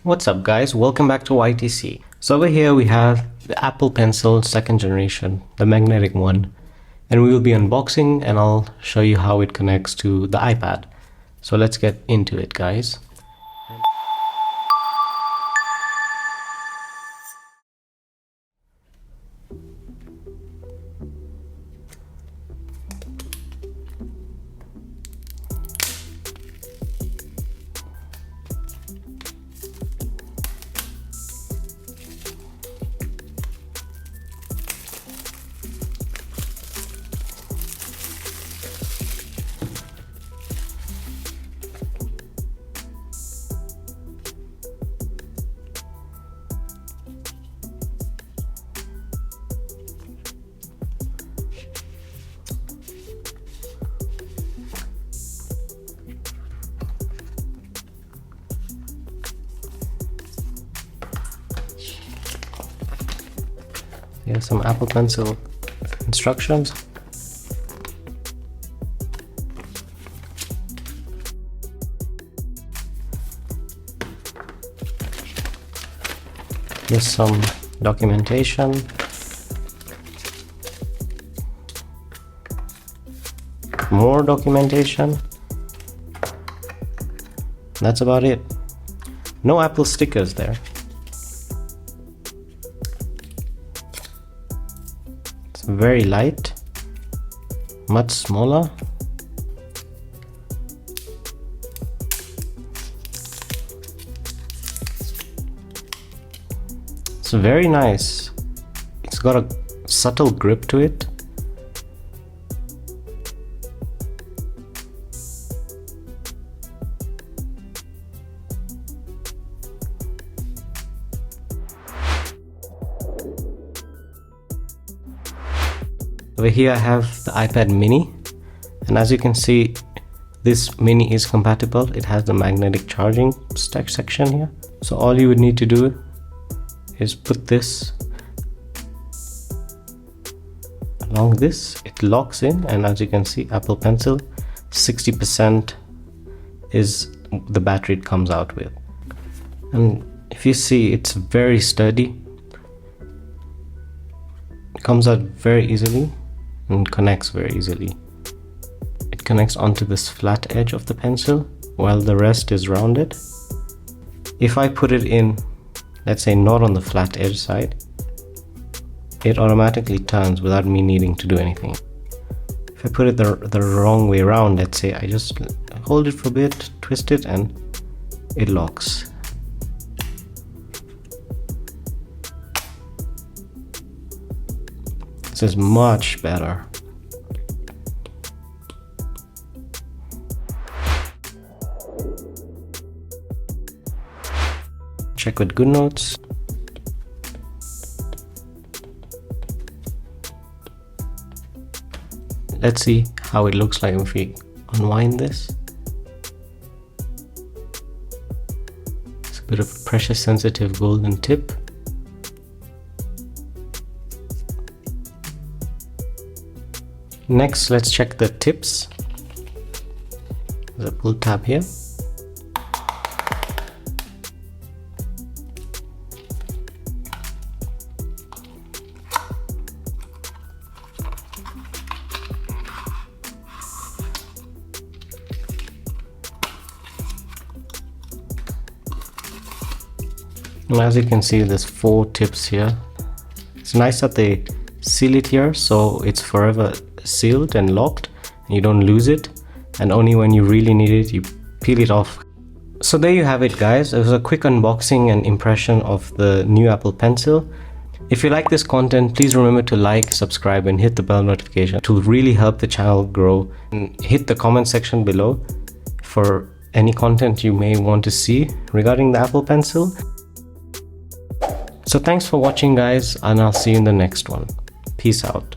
What's up guys, welcome back to YTC. So over here we have the Apple Pencil 2nd generation, the magnetic one, and we will be unboxing and I'll show you how it connects to the iPad. So let's get into it guys. Here's some Apple Pencil instructions. Here's some documentation. More documentation. That's about it. No Apple stickers there. It's very light, much smaller. It's very nice. It's got a subtle grip to it. Over here I have the iPad mini, and as you can see, this mini is compatible. It has the magnetic charging stack section here. So all you would need to do is put this along this. It locks in, and as you can see, Apple Pencil 60% is the battery it comes out with. And if you see, it's very sturdy. It comes out very easily and connects very easily. It connects onto this flat edge of the pencil while the rest is rounded. If I put it in, let's say not on the flat edge side, it automatically turns without me needing to do anything. If I put it the wrong way around, let's say I just hold it for a bit, twist it, and it locks. This is much better. Check with GoodNotes. Let's see how it looks like if we unwind this. It's a bit of a pressure sensitive golden tip. Next, let's check the tips. There's a pull tab here. And as you can see, there's 4 tips here. It's nice that they seal it here, so it's forever sealed and locked, and you don't lose it, and only when you really need it you peel it off. So there you have it guys. It was a quick unboxing and impression of the new Apple Pencil. If you like this content, please remember to like, subscribe, and hit the bell notification to really help the channel grow, and hit the comment section below for any content you may want to see regarding the Apple Pencil. So thanks for watching guys, and I'll see you in the next one. Peace out.